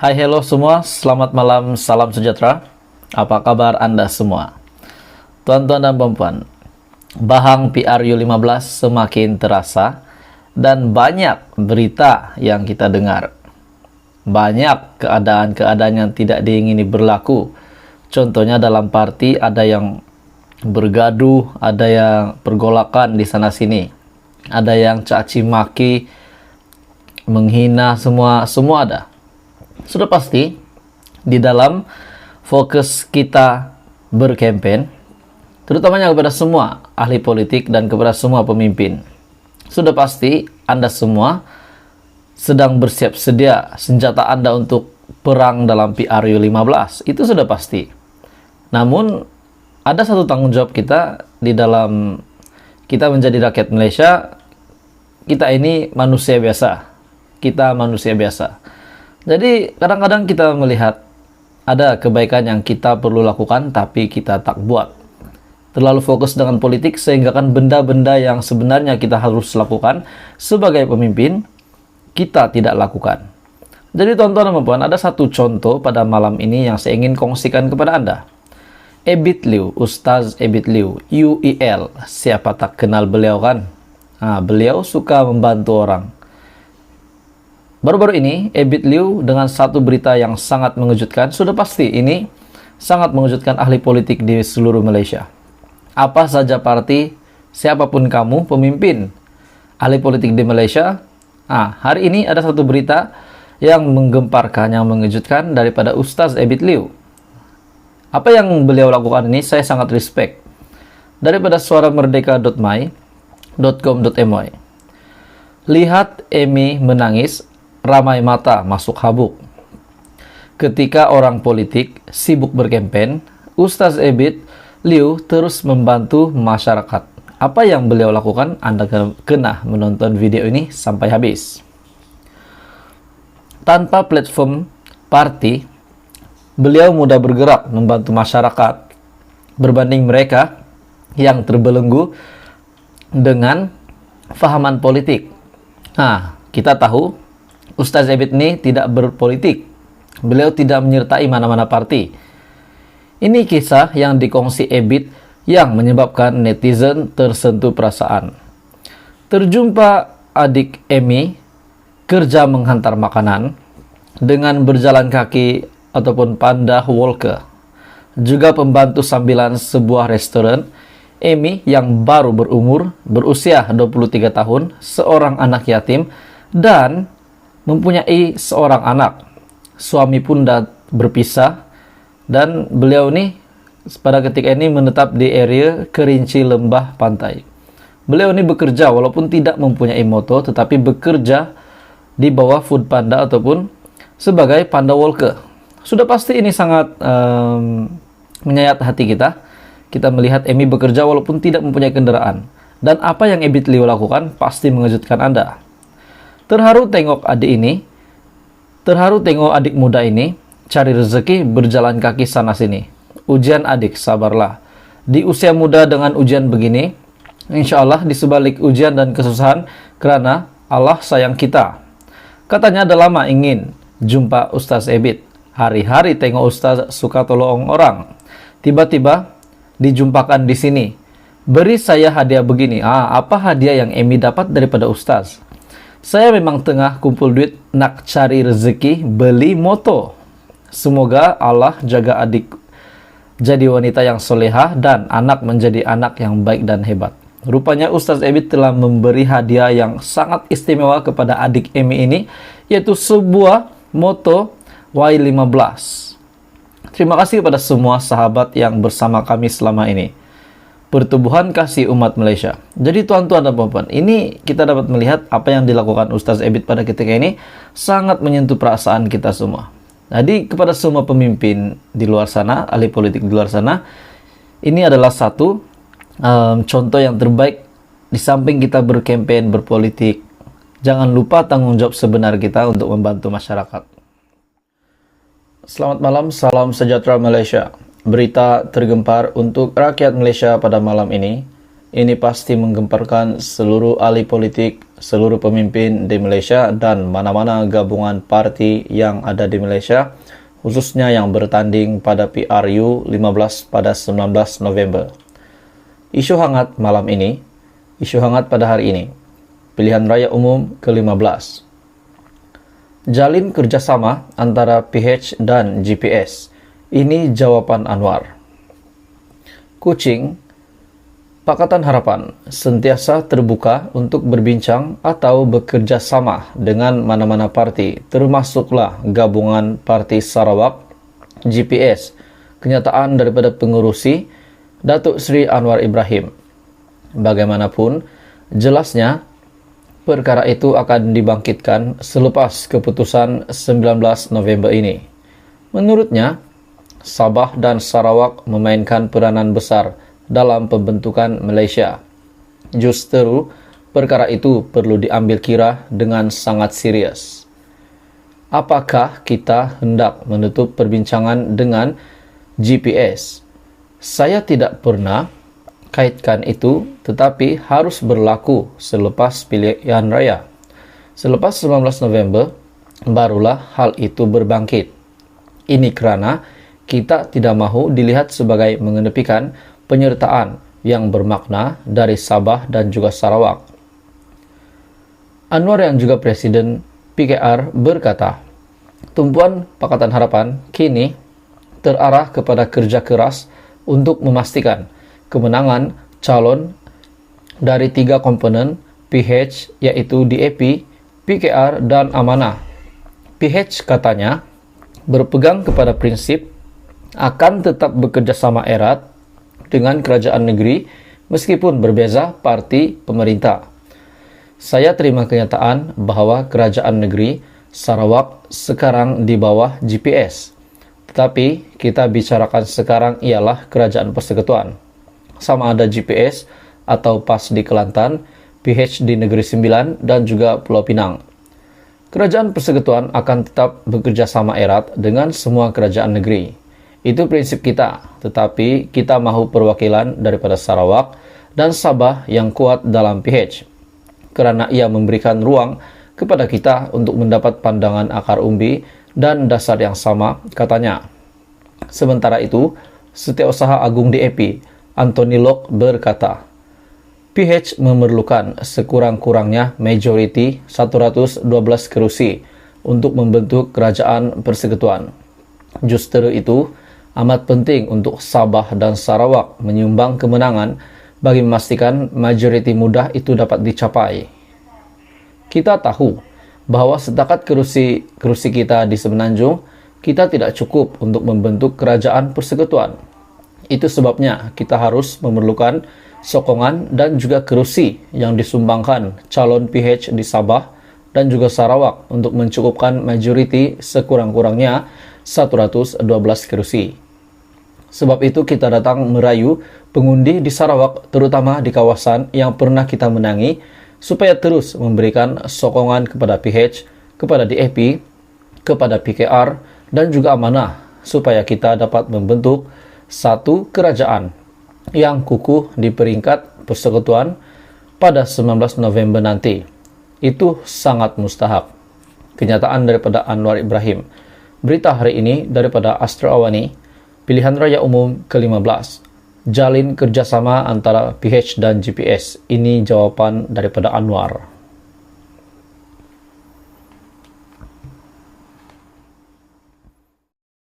Hai, hello semua, selamat malam, salam sejahtera. Apa kabar Anda semua? Tuan-tuan dan puan-puan, Bahang PRU15 semakin terasa dan banyak berita yang kita dengar. Banyak keadaan-keadaan yang tidak diingini berlaku. Contohnya dalam parti ada yang bergaduh, ada yang pergolakan di sana-sini. Ada yang caci maki, menghina, semua ada. Sudah pasti di dalam fokus kita berkampanye, terutamanya kepada semua ahli politik dan kepada semua pemimpin. Sudah pasti Anda semua sedang bersiap sedia senjata Anda untuk perang dalam PRU15. Itu sudah pasti. Namun ada satu tanggung jawab kita di dalam kita menjadi rakyat Malaysia. Kita ini manusia biasa. Kita manusia biasa. Jadi kadang-kadang kita melihat ada kebaikan yang kita perlu lakukan tapi kita tak buat. Terlalu fokus dengan politik sehingga kan benda-benda yang sebenarnya kita harus lakukan sebagai pemimpin kita tidak lakukan. Jadi tuan-tuan dan puan, ada satu contoh pada malam ini yang saya ingin kongsikan kepada Anda. Ebit Liu, Ustaz Ebit Liu, UEL, siapa tak kenal beliau kan? Beliau suka membantu orang. Baru-baru ini, Ebit Liu dengan satu berita yang sangat mengejutkan. Sudah pasti ini sangat mengejutkan ahli politik di seluruh Malaysia. Apa saja parti, siapapun kamu, pemimpin ahli politik di Malaysia. Hari ini ada satu berita yang menggemparkan, yang mengejutkan daripada Ustaz Ebit Liu. Apa yang beliau lakukan ini saya sangat respect. Daripada suaramerdeka.my.com.my. Lihat Amy menangis, ramai mata masuk habuk. Ketika orang politik sibuk berkampanye, Ustaz Ebit Liu terus membantu masyarakat. Apa yang beliau lakukan? Anda kena menonton video ini sampai habis. Tanpa platform parti, beliau mudah bergerak membantu masyarakat berbanding mereka yang terbelenggu dengan fahaman politik. Kita tahu Ustaz Ebit ini tidak berpolitik. Beliau tidak menyertai mana-mana parti. Ini kisah yang dikongsi Ebit yang menyebabkan netizen tersentuh perasaan. Terjumpa adik Amy kerja menghantar makanan dengan berjalan kaki ataupun panda walker. Juga pembantu sambilan sebuah restoran. Amy yang baru berusia 23 tahun, seorang anak yatim dan mempunyai seorang anak. Suami pun dah berpisah dan beliau ini pada ketika ini menetap di area Kerinci Lembah Pantai. Beliau ini bekerja walaupun tidak mempunyai motor tetapi bekerja di bawah Food Panda ataupun sebagai panda walker. Sudah pasti ini sangat menyayat hati kita. Kita melihat Amy bekerja walaupun tidak mempunyai kendaraan. Dan apa yang Ebit Liu lakukan pasti mengejutkan Anda. Terharu tengok adik muda ini cari rezeki berjalan kaki sana sini. Ujian adik, sabarlah. Di usia muda dengan ujian begini, insya Allah di sebalik ujian dan kesusahan kerana Allah sayang kita. Katanya dah lama ingin jumpa Ustaz Ebit. Hari-hari tengok Ustaz suka tolong orang. Tiba-tiba dijumpakan di sini. Beri saya hadiah begini. Apa hadiah yang Amy dapat daripada Ustaz? Saya memang tengah kumpul duit nak cari rezeki beli motor. Semoga Allah jaga adik jadi wanita yang solehah dan anak menjadi anak yang baik dan hebat. Rupanya Ustaz Ebit telah memberi hadiah yang sangat istimewa kepada adik Amy ini, yaitu sebuah motor Y15. Terima kasih kepada semua sahabat yang bersama kami selama ini. Pertumbuhan kasih umat Malaysia. Jadi tuan-tuan dan puan-puan, ini kita dapat melihat apa yang dilakukan Ustaz Ebit pada ketika ini sangat menyentuh perasaan kita semua. Jadi kepada semua pemimpin di luar sana, ahli politik di luar sana, ini adalah satu contoh yang terbaik. Di samping kita berkampanye, berpolitik, jangan lupa tanggung jawab sebenar kita untuk membantu masyarakat. Selamat malam, salam sejahtera Malaysia. Berita tergempar untuk rakyat Malaysia pada malam ini. Ini pasti menggemparkan seluruh ahli politik, seluruh pemimpin di Malaysia dan mana-mana gabungan parti yang ada di Malaysia, khususnya yang bertanding pada PRU 15 pada 19 November. Isu hangat malam ini, isu hangat pada hari ini, pilihan raya umum ke-15. Jalin kerjasama antara PH dan GPS. Ini jawaban Anwar. Kuching, Pakatan Harapan sentiasa terbuka untuk berbincang atau bekerja sama dengan mana-mana parti, termasuklah gabungan Parti Sarawak, GPS, kenyataan daripada pengurusi Datuk Seri Anwar Ibrahim. Bagaimanapun, jelasnya perkara itu akan dibangkitkan selepas keputusan 19 November ini. Menurutnya, Sabah dan Sarawak memainkan peranan besar dalam pembentukan Malaysia. Justru, perkara itu perlu diambil kira dengan sangat serius. Apakah kita hendak menutup perbincangan dengan GPS? Saya tidak pernah kaitkan itu, tetapi harus berlaku selepas pilihan raya. Selepas 19 November, barulah hal itu berbangkit. Ini kerana kita tidak mahu dilihat sebagai mengenepikan penyertaan yang bermakna dari Sabah dan juga Sarawak. Anwar yang juga Presiden PKR berkata, tumpuan Pakatan Harapan kini terarah kepada kerja keras untuk memastikan kemenangan calon dari 3 komponen PH, yaitu DAP, PKR dan Amanah. PH katanya berpegang kepada prinsip akan tetap bekerjasama erat dengan kerajaan negeri meskipun berbeza parti pemerintah. Saya terima kenyataan bahawa kerajaan negeri Sarawak sekarang di bawah GPS. Tetapi kita bicarakan sekarang ialah kerajaan persekutuan. Sama ada GPS atau PAS di Kelantan, PH di Negeri Sembilan dan juga Pulau Pinang. Kerajaan persekutuan akan tetap bekerjasama erat dengan semua kerajaan negeri. Itu prinsip kita, tetapi kita mahu perwakilan daripada Sarawak dan Sabah yang kuat dalam PH, kerana ia memberikan ruang kepada kita untuk mendapat pandangan akar umbi dan dasar yang sama, katanya. Sementara itu, Setiausaha Agung DAP, Anthony Locke berkata, PH memerlukan sekurang-kurangnya majoriti 112 kerusi untuk membentuk kerajaan persekutuan. Justru itu, amat penting untuk Sabah dan Sarawak menyumbang kemenangan bagi memastikan majoriti mudah itu dapat dicapai. Kita tahu bahawa setakat kerusi kita di Semenanjung, kita tidak cukup untuk membentuk kerajaan persekutuan. Itu sebabnya kita harus memerlukan sokongan dan juga kerusi yang disumbangkan calon PH di Sabah dan juga Sarawak untuk mencukupkan majoriti sekurang-kurangnya 112 kerusi. Sebab itu kita datang merayu pengundi di Sarawak, terutama di kawasan yang pernah kita menangi, supaya terus memberikan sokongan kepada PH, kepada DAP, kepada PKR dan juga Amanah, supaya kita dapat membentuk satu kerajaan yang kukuh di peringkat persekutuan pada 19 November nanti. Itu sangat mustahak. Kenyataan daripada Anwar Ibrahim. Berita hari ini daripada Astra Awani, pilihan raya umum ke-15. Jalin kerjasama antara PH dan GPS. Ini jawapan daripada Anwar.